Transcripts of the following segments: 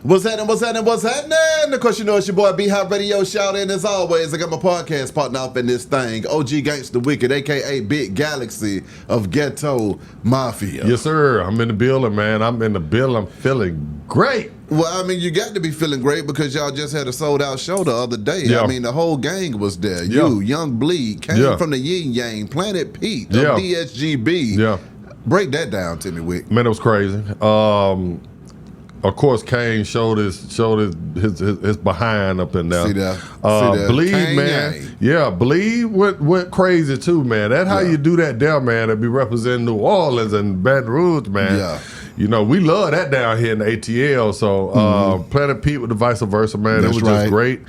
What's happening? Of course, you know it's your boy B-Hop Radio. Shout in as always. I got my podcast partner up in this thing. OG Gangsta Wicked, a.k.a. Big Galaxy of Ghetto Mafia. Yes, sir. I'm in the building, man. I'm feeling great. Well, I mean, you got to be feeling great because y'all just had a sold-out show the other day. Yeah. I mean, the whole gang was there. Yeah. You, Young Bleed, came from the Yin Yang, Planet Pete, the DSGB. Yeah. Break that down to me, Wick. Man, it was crazy. Of course, Kane showed his behind up in there. See that? Bleed, Kane man. Yang. Yeah, Bleed went crazy too, man. That's how you do that there, man. To be representing New Orleans and Baton Rouge, man. Yeah. You know, we love that down here in the ATL. So Planet Pete with the vice versa, man. That's it was just great.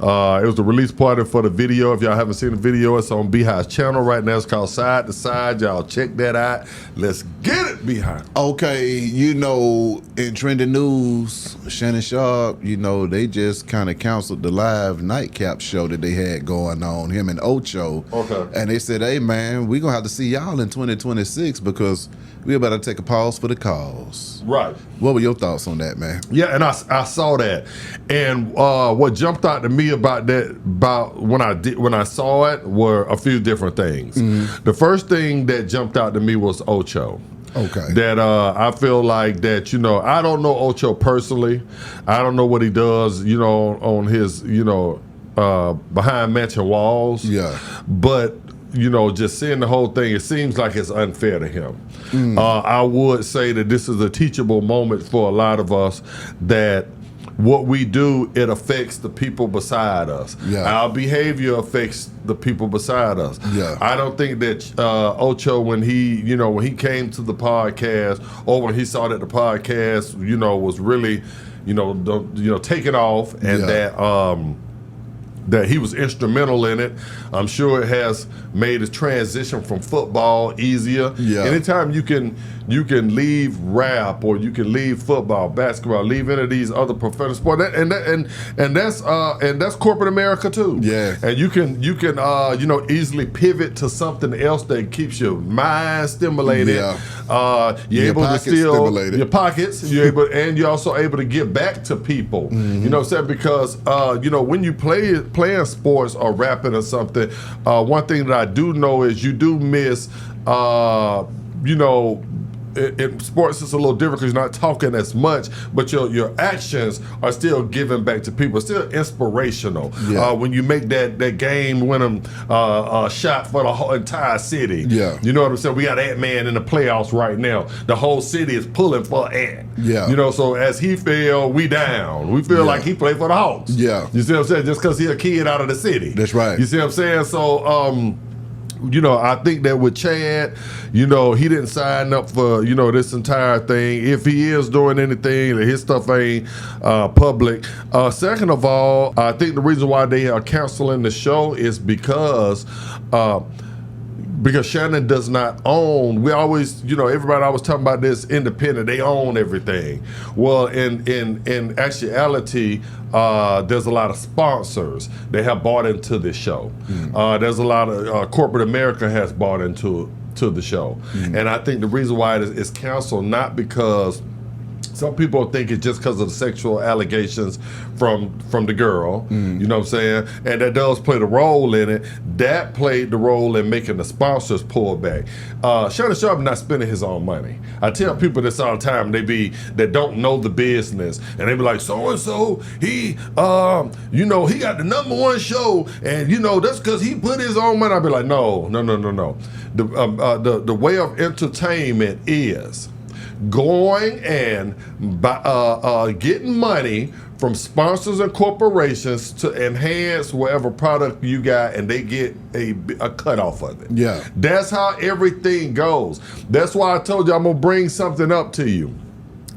It was the release party for the video. If y'all haven't seen the video, it's on Beehive's channel right now. It's called Side to Side. Y'all check that out. Let's get it, Beehive. Okay, you know, in trending news, Shannon Sharpe, you know, they just kind of canceled the live nightcap show that they had going on, him and Ocho. Okay. And they said, hey, man, we're going to have to see y'all in 2026 because we about to take a pause for the cause. Right. What were your thoughts on that, man? Yeah, and I saw that, and what jumped out to me about when I saw it were a few different things. The first thing that jumped out to me was Ocho. Okay. That I feel like that, you know, I don't know Ocho personally. I don't know what he does, you know, on his, you know, behind mansion walls. Yeah. But you know, just seeing the whole thing, it seems like it's unfair to him. I would say that this is a teachable moment for a lot of us, that what we do, it affects the people beside us. Yeah. Our behavior affects the people beside us. Yeah. I don't think that Ocho, when he came to the podcast, or when he saw that the podcast, you know, was really, you know, taking off, and that he was instrumental in it. I'm sure it has made his transition from football easier. Yeah. Anytime you can leave rap, or you can leave football, basketball, leave any of these other professional sports, and that's corporate America too. Yeah. And you can you know, easily pivot to something else that keeps your mind stimulated. Yeah. You're Your able to pockets steal stimulated. your pockets. And you're also able to give back to people. You know what I'm saying? Because you know, when you playing sports or rapping or something, one thing that I do know is you do miss, you know, in sports it's a little different because you're not talking as much, but your actions are still giving back to people. It's still inspirational. Yeah. When you make that game-winning shot for the whole entire city. Yeah. You know what I'm saying? We got Ant-Man in the playoffs right now. The whole city is pulling for Ant. Yeah. You know, so as he fell, we down. We feel like he played for the Hawks. Yeah. You see what I'm saying? Just because he's a kid out of the city. That's right. You see what I'm saying? So, you know, I think that with Chad, you know, he didn't sign up for, you know, this entire thing. If he is doing anything, his stuff ain't public. Second of all, I think the reason why they are canceling the show is because Shannon does not own. We always, you know, everybody always talking about this independent. They own everything. Well, in actuality, there's a lot of sponsors that have bought into this show. There's a lot of corporate America has bought into the show, and I think the reason why it is canceled, not because some people think it's just because of the sexual allegations from the girl, you know what I'm saying? And that does play the role in it. That played the role in making the sponsors pull back. Shannon Sharpe not spending his own money. I tell people this all the time. That don't know the business, and they be like, so and so, he, you know, he got the #1 show, and you know that's because he put his own money. I be like, no. The way of entertainment is going and getting money from sponsors and corporations to enhance whatever product you got, and they get a cut off of it. Yeah. That's how everything goes. That's why I told you I'm going to bring something up to you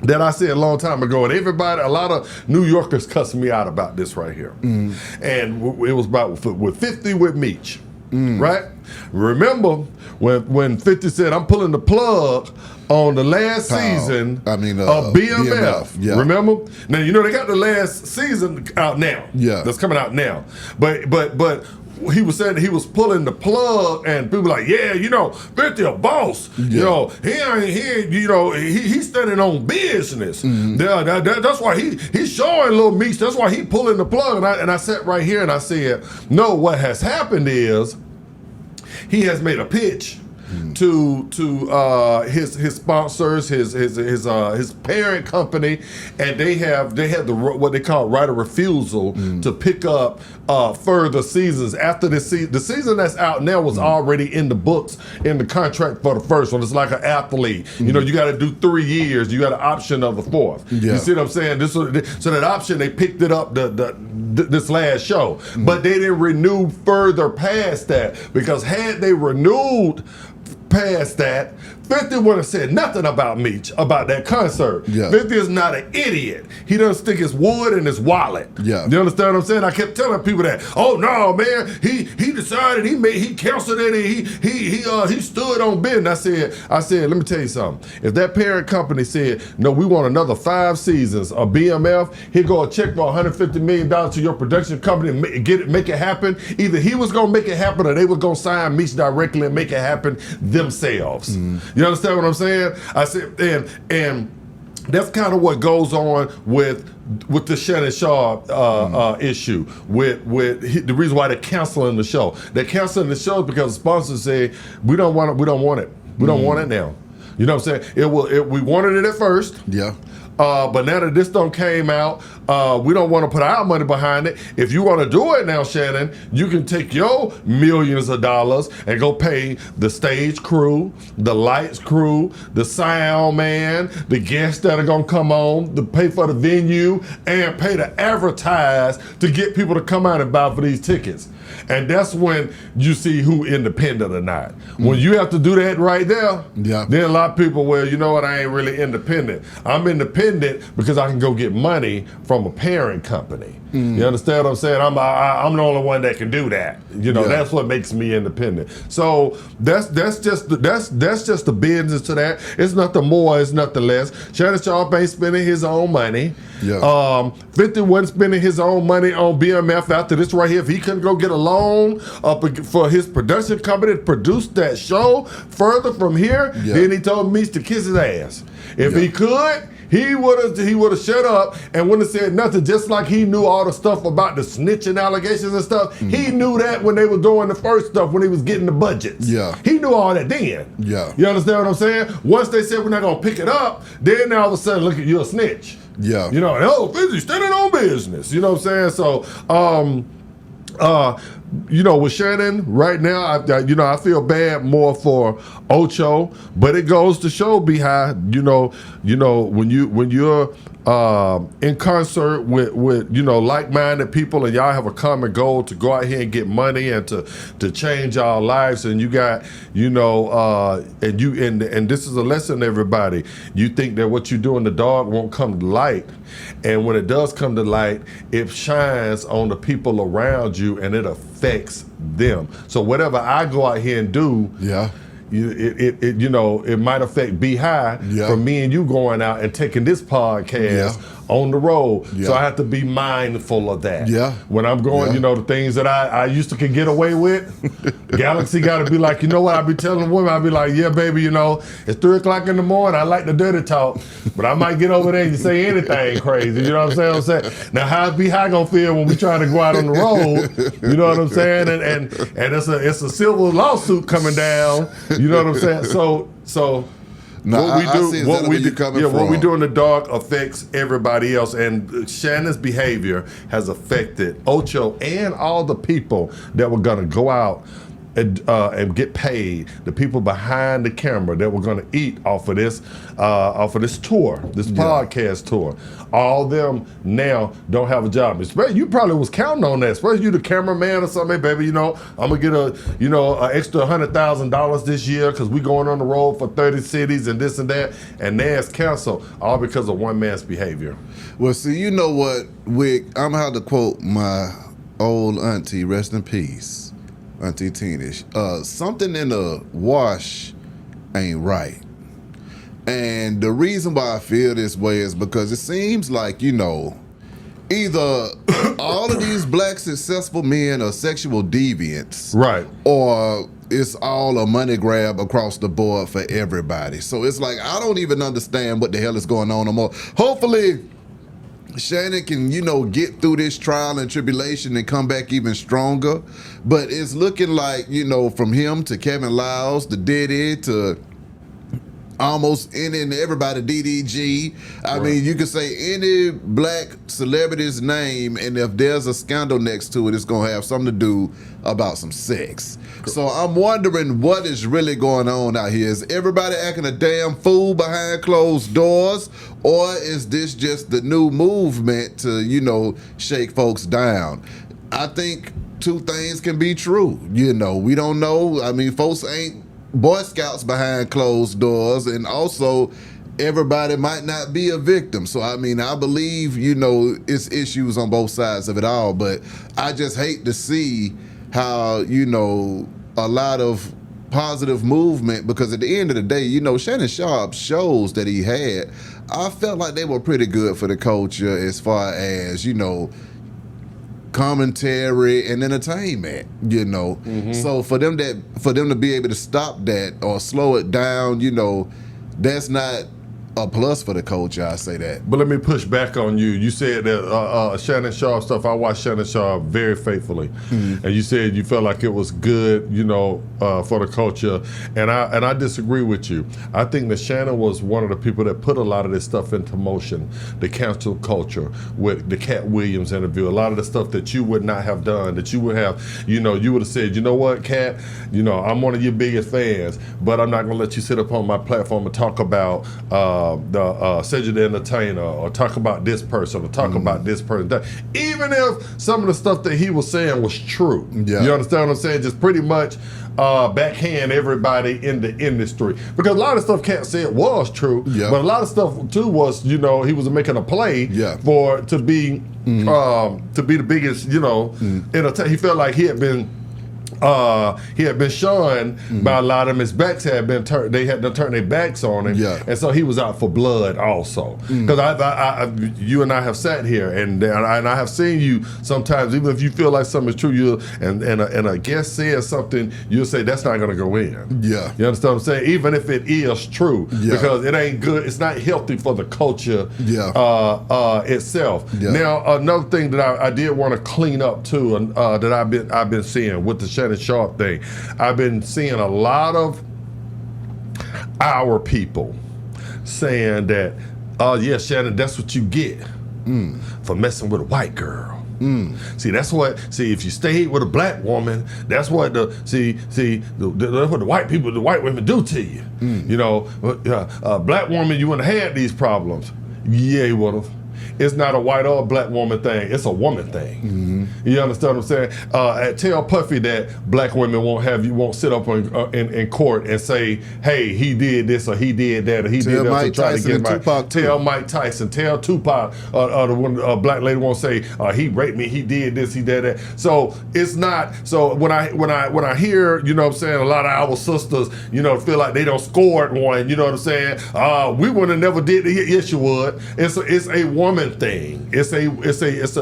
that I said a long time ago, and a lot of New Yorkers cussed me out about this right here. And it was about with 50 with Meech. Right? Remember when 50 said, I'm pulling the plug on the last season of BMF. Yeah. Remember? Now, you know, they got the last season out now. Yeah. That's coming out now. But he was saying he was pulling the plug, and people like, yeah, 50 a boss. Yeah. He's standing on business. Mm-hmm. That's why he's showing Little Meech. That's why he pulling the plug. And I sat right here and I said, no, what has happened is he has made a pitch to his sponsors, his parent company, and they had what they call right of refusal to pick up further seasons after this season. The season that's out now was already in the books in the contract for the first one. It's like an athlete. You got to do 3 years. You got an option of the fourth. Yeah. You see what I'm saying? So that option, they picked it up this last show, but they didn't renew further past that, because had they renewed past that, 50 would have said nothing about Meech, about that concert. Yeah. 50 is not an idiot. He doesn't stick his wood in his wallet. Yeah. You understand what I'm saying? I kept telling people that, oh no, man, he decided, he canceled it, and he stood on business. I said, let me tell you something. If that parent company said, no, we want another 5 seasons of BMF, he'd go a check for $150 million to your production company and make it happen. Either he was gonna make it happen, or they were gonna sign Meech directly and make it happen themselves. You understand what I'm saying? I said, and that's kind of what goes on with the Shannon Sharpe issue. The reason why they're canceling the show. They're canceling the show because the sponsors say we don't want it. We don't want it. We don't want it now. You know what I'm saying? We wanted it at first. Yeah. But now that this don't came out, we don't want to put our money behind it. If you want to do it now, Shannon, you can take your millions of dollars and go pay the stage crew, the lights crew, the sound man, the guests that are going to come on, to pay for the venue, and pay to advertise to get people to come out and buy for these tickets. And that's when you see who independent or not. When you have to do that right there, then a lot of people, well, you know what, I ain't really independent. I'm independent because I can go get money from a parent company. You understand what I'm saying? I'm the only one that can do that. That's what makes me independent. So that's just the business to that. It's nothing more, it's nothing less. Shannon Sharpe ain't spending his own money. 50 wasn't spending his own money on BMF after this right here. If he couldn't go get a loan for his production company to produce that show further from here, then he told Meech to kiss his ass. If he could, he would have shut up and wouldn't have said nothing, just like he knew all the stuff about the snitching allegations and stuff. He knew that when they were doing the first stuff, when he was getting the budgets. He knew all that then. You understand what I'm saying? Once they said we're not going to pick it up, then all of a sudden, look, you're a snitch. Oh, 50 standing on business. You know what I'm saying? So, with Shannon right now, I feel bad more for Ocho, but it goes to show, Beehive, when you're in concert with like-minded people, and y'all have a common goal to go out here and get money and to change our lives, and you got and this is a lesson to everybody. You think that what you do in the dark won't come to light, and when it does come to light, it shines on the people around you and it affects them. So whatever I go out here and do, it might affect Beehive from me and you going out and taking this podcast on the road. So I have to be mindful of that. When I'm going, the things that I used to could get away with, Galaxy got to be like, you know what, I be telling women, I be like, yeah, baby, it's 3 o'clock in the morning. I like the dirty talk, but I might get over there and you say anything crazy. You know what I'm saying? Now, how's Beehive gonna feel when we trying to go out on the road? You know what I'm saying? And it's a civil lawsuit coming down. You know what I'm saying? So what we do in the dark affects everybody else, and Shannon's behavior has affected Ocho and all the people that were gonna go out and get paid, the people behind the camera that were going to eat off of this tour, this podcast tour. All them now don't have a job. Especially, you probably was counting on that. Especially you, the cameraman or something. Hey, baby, I'm gonna get an extra $100,000 this year because we going on the road for 30 cities and this and that. And now it's canceled, all because of one man's behavior. Well, see, you know what, Wick? I'm gonna have to quote my old auntie, rest in peace. Auntie Teenish, something in the wash ain't right. And the reason why I feel this way is because it seems like, either all of these black successful men are sexual deviants, Right. or it's all a money grab across the board for everybody. So it's like, I don't even understand what the hell is going on no more. Hopefully Shannon can, get through this trial and tribulation and come back even stronger. But it's looking like, from him to Kevin Lyles to Diddy to almost any and everybody, DDG. I mean, you could say any black celebrity's name, and if there's a scandal next to it, it's going to have something to do about some sex. So I'm wondering what is really going on out here. Is everybody acting a damn fool behind closed doors, or is this just the new movement to, shake folks down? I think two things can be true. We don't know. I mean, folks ain't Boy Scouts behind closed doors, and also everybody might not be a victim. So, I mean, I believe, it's issues on both sides of it all, but I just hate to see how, a lot of positive movement, because at the end of the day, Shannon Sharpe shows that he had, I felt like they were pretty good for the culture as far as, commentary and entertainment, So for them to be able to stop that or slow it down, that's not a plus for the culture. I say that. But let me push back on you. You said that Shannon Sharpe stuff. I watched Shannon Sharpe very faithfully, and you said you felt like it was good, for the culture. And I disagree with you. I think that Shannon was one of the people that put a lot of this stuff into motion. The cancel culture with the Cat Williams interview. A lot of the stuff that you would not have done. That you would have, you would have said, you know what, Cat, I'm one of your biggest fans, but I'm not gonna let you sit up on my platform and talk about the Cedric the Entertainer, or talk about this person, or talk about this person. Even if some of the stuff that he was saying was true. Yeah. You understand what I'm saying? Just pretty much backhand everybody in the industry. Because a lot of stuff Cat said was true, but a lot of stuff too was, he was making a play to be the biggest, entertainer. He felt like he had been shunned by a lot of them. His backs had been turned. They had to turn their backs on him, and so he was out for blood also. Because you and I have sat here, and I have seen you sometimes. Even if you feel like something is true, and a guest says something, you'll say that's not going to go in. Yeah, you understand what I'm saying? Even if it is true, because it ain't good. It's not healthy for the culture itself. Now, another thing that I did want to clean up too, that I've been seeing with the Shannon Sharpe thing. I've been seeing a lot of our people saying that, yeah, Shannon, that's what you get for messing with a white girl. See, that's what. See, if you stayed with a black woman, that's what that's what the white women do to you. Black woman, you wouldn't have had these problems. Yeah, you would have. It's not a white or black woman thing. It's a woman thing. You understand what I'm saying? Tell Puffy that black women won't sit up in court and say, hey, he did this or he did that or he did that to try to get my. Tell Mike Tyson. Tell Tupac. The black lady won't say he raped me. He did this. He did that. So it's not. So when I hear, what I'm saying, a lot of our sisters, feel like they don't scored one. You know what I'm saying? We would have never did it. Yes, you would. It's a woman thing. It's a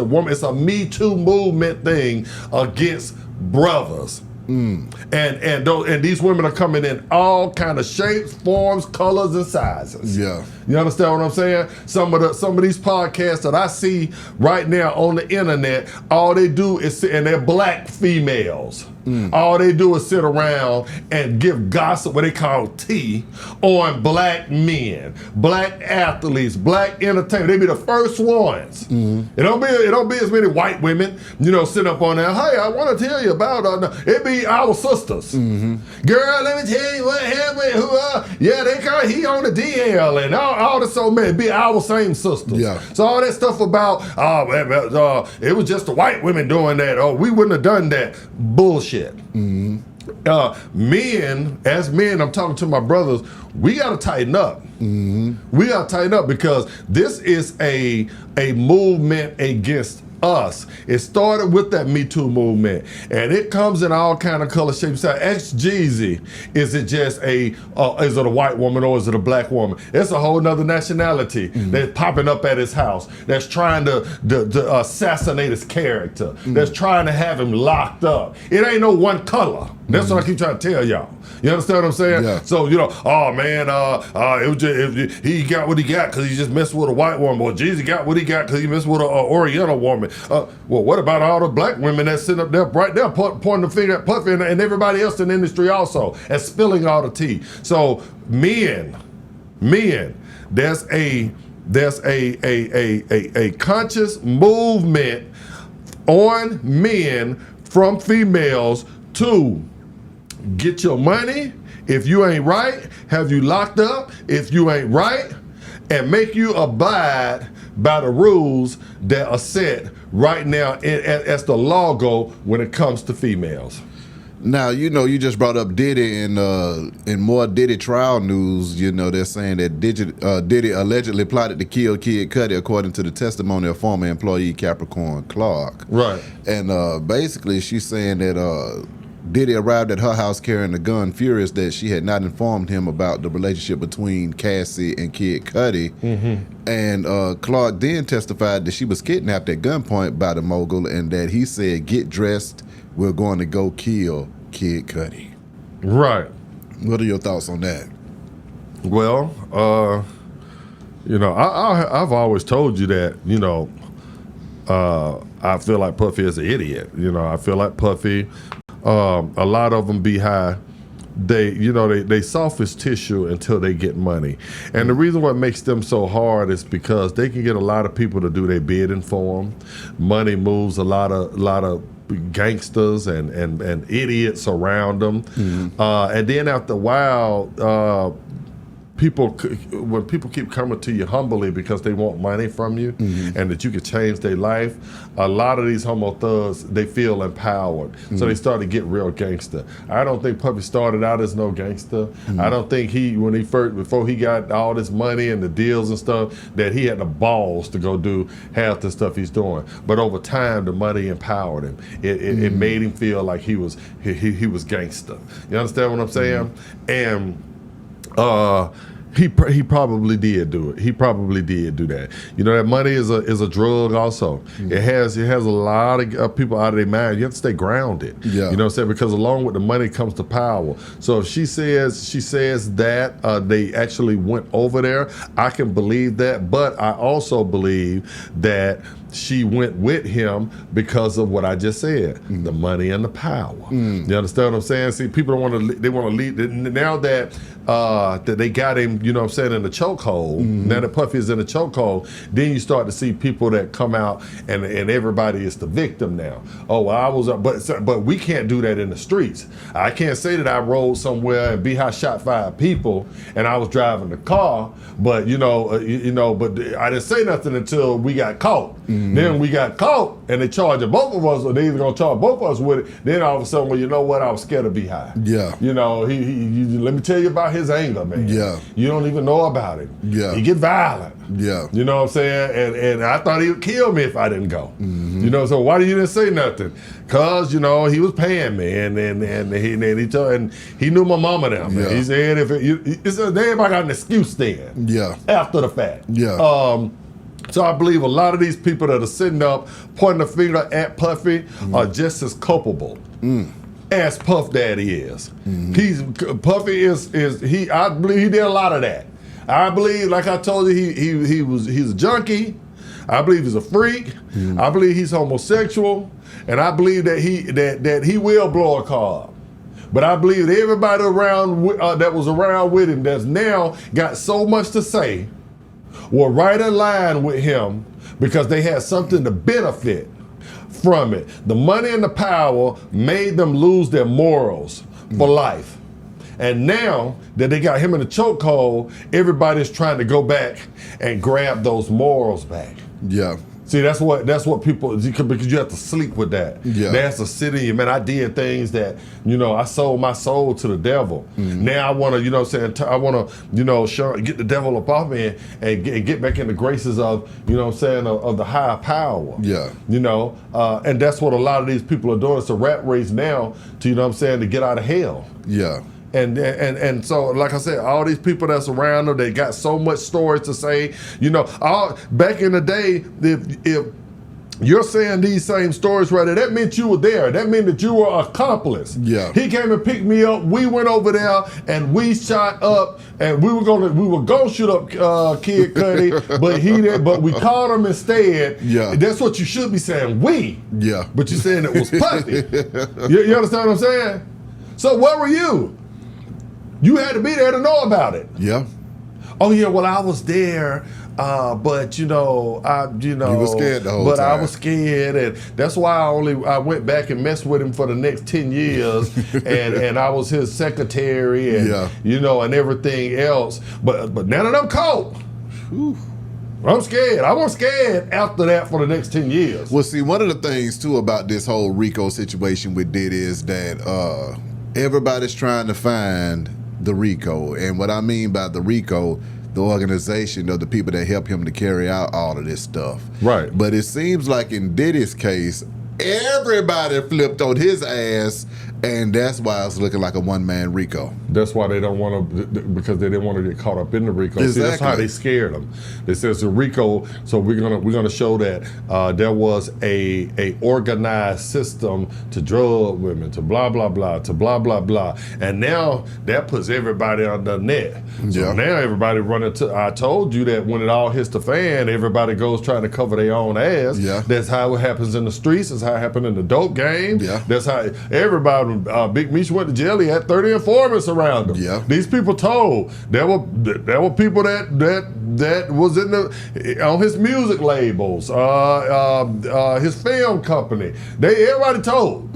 woman. It's a Me Too movement thing against brothers. And these women are coming in all kind of shapes, forms, colors, and sizes. Yeah, you understand what I'm saying? Some of these podcasts that I see right now on the internet, all they do is sit, and they're black females. All they do is sit around and give gossip, what they call tea, on black men, black athletes, black entertainers. They be the first ones. It don't be as many white women, sitting up on there. Hey, I want to tell you about. It be our sisters. Girl, let me tell you what happened. He on the DL and all the so many. It be our same sisters. Yeah. So all that stuff about it was just the white women doing that. Oh, we wouldn't have done that. Bullshit. Men, as men, I'm talking to my brothers, we got to tighten up. We got to tighten up because this is a movement against us. It started with that Me Too movement, and it comes in all kind of color, shapes. Ex-Jeezy, is it just is it a white woman or is it a black woman? It's a whole nother nationality that's popping up at his house, that's trying to assassinate his character, that's trying to have him locked up. It ain't no one color. That's what I keep trying to tell y'all. You understand what I'm saying? Yeah. So, oh man, he got what he got because he just messed with a white woman. Or Jeezy got what he got because he messed with an Oriental woman. Well, what about all the black women that sit up there right there pointing the finger at Puffy and everybody else in the industry also and spilling all the tea? So men, there's a conscious movement on men from females to get your money. If you ain't right, have you locked up if you ain't right, and make you abide by the rules that are set right now as the law go when it comes to females. Now, you just brought up Diddy, and in more Diddy trial news, they're saying that Diddy allegedly plotted to kill Kid Cudi, according to the testimony of former employee Capricorn Clark. Right. And basically, she's saying that Diddy arrived at her house carrying a gun, furious that she had not informed him about the relationship between Cassie and Kid Cudi. And Clark then testified that she was kidnapped at gunpoint by the mogul, and that he said, "Get dressed, we're going to go kill Kid Cudi." Right. What are your thoughts on that? Well, I've always told you that, I feel like Puffy is an idiot. I feel like Puffy, a lot of them be high. They soft tissue until they get money. And the reason what makes them so hard is because they can get a lot of people to do their bidding for them. Money moves a lot of gangsters and idiots around them. And then after a while, when people keep coming to you humbly because they want money from you and that you could change their life, a lot of these homo thugs, they feel empowered. So they start to get real gangster. I don't think Puffy started out as no gangster. I don't think before he got all this money and the deals and stuff, that he had the balls to go do half the stuff he's doing. But over time, the money empowered him. It made him feel like he was gangster. You understand what I'm saying? And he probably did do it. He probably did do that. That money is a drug also. It has a lot of people out of their mind. You have to stay grounded. Yeah. You know what I'm saying? Because along with the money comes the power. So if she says that they actually went over there, I can believe that. But I also believe that she went with him because of what I just said, the money and the power. You understand what I'm saying? See, people don't want to. They want to leave now that they got him. You know what I'm saying, in the chokehold. Now that Puffy is in the chokehold, then you start to see people that come out and everybody is the victim now. Oh, well, I was, but we can't do that in the streets. I can't say that I rode somewhere and B-High shot 5 people and I was driving the car, but but I didn't say nothing until we got caught. Then we got caught and they charged both of us, or they either gonna charge both of us with it. Then all of a sudden, well, you know what? I was scared of B-High. Yeah. He let me tell you about his anger, man. Yeah. You don't even know about it. Yeah. He get violent. Yeah. You know what I'm saying? And I thought he would kill me if I didn't go. So why you didn't say nothing? Cause he was paying me, and he knew my mama now. Man. Yeah. He said everybody got an excuse then. Yeah. After the fact. Yeah. So I believe a lot of these people that are sitting up pointing the finger at Puffy are just as culpable as Puff Daddy is. Puffy I believe he did a lot of that. I believe, like I told you, he's a junkie. I believe he's a freak. I believe he's homosexual, and I believe that he will blow a car up. But I believe that everybody around that was around with him that's now got so much to say were right in line with him because they had something to benefit from it. The money and the power made them lose their morals for life. And now that they got him in the chokehold, everybody's trying to go back and grab those morals back. Yeah. See, that's what people, because you have to sleep with that. Yeah. That's a city, man. I did things that, I sold my soul to the devil. Now I want to, I want to, get the devil up off me and get back in the graces of, of the higher power. Yeah. And that's what a lot of these people are doing. It's a rat race now to, to get out of hell. Yeah. And so, like I said, all these people that's around them, they got so much stories to say. Back in the day, if you're saying these same stories right there, that meant you were there. That meant that you were an accomplice. Yeah. He came and picked me up. We went over there and we shot up, and we were gonna shoot up Kid Cudi, but we caught him instead. Yeah. That's what you should be saying. We. Yeah. But you're saying it was Puffy. You understand what I'm saying? So where were you? You had to be there to know about it. Yeah. Oh yeah, well I was there, but you were scared the whole but time. I was scared, and that's why I went back and messed with him for the next 10 years, and I was his secretary, and and everything else. But now that I'm caught, I'm scared. I wasn't scared after that for the next 10 years. Well, see, one of the things too about this whole RICO situation with Diddy is that everybody's trying to find the RICO, and what I mean by the RICO, the organization of the people that help him to carry out all of this stuff. Right. But it seems like in Diddy's case, everybody flipped on his ass, and that's why it's looking like a one-man RICO. That's why they don't want to, because they didn't want to get caught up in the RICO. Exactly. See, that's how they scared them. They said it's a RICO, so we're gonna show that there was a organized system to drug women, to blah blah blah, to blah blah blah, and now that puts everybody on the net. So now everybody running to. I told you that when it all hits the fan, everybody goes trying to cover their own ass. Yeah. That's how it happens in the streets. That's how it happened in the dope game. Yeah. That's how everybody. Big Meech went to jail. He had 30 informants around him. Yeah. These people told. There were people that was in on his music labels, his film company. Everybody told.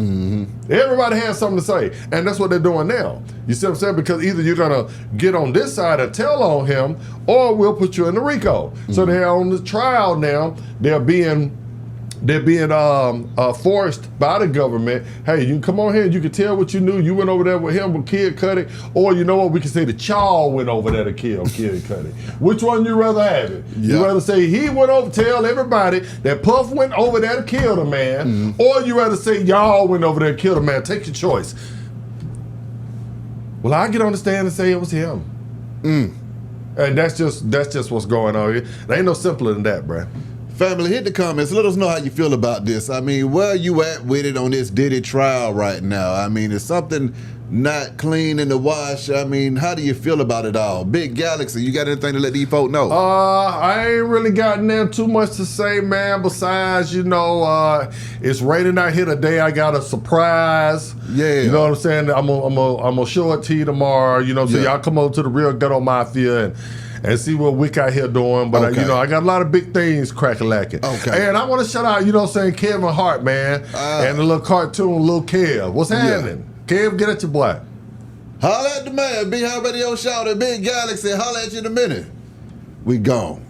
Everybody had something to say, and that's what they're doing now. You see what I'm saying? Because either you're gonna get on this side and tell on him, or we'll put you in the RICO. So they're on the trial now. They're being forced by the government. Hey, you can come on here and you can tell what you knew. You went over there with him with Kid Cudi, or you know what? We can say that y'all went over there to kill Kid Cudi. Which one you rather have it? You rather say he went over, tell everybody that Puff went over there to kill the man, or you rather say y'all went over there to kill the man? Take your choice. Well, I get on the stand and say it was him, and that's just what's going on here. There ain't no simpler than that, bruh. Family, hit the comments. Let us know how you feel about this. I mean, where are you at with it on this Diddy trial right now? I mean, is something not clean in the wash? I mean, how do you feel about it all? Big Galaxy, you got anything to let these folk know? I ain't really got there too much to say, man, besides, it's raining out here today. I got a surprise. Yeah. You know what I'm saying? I'm gonna show it to you tomorrow, so y'all come over to the Real Ghetto Mafia and see what Wick out here doing. But, I got a lot of big things crack-a-lacking. Okay. And I want to shout out, Kevin Hart, man, and the little cartoon, Lil Kev. What's happening? Kev, get at your boy. Holla at the man. Big Hot Radio Shout at Big Galaxy. Holla at you in a minute. We gone.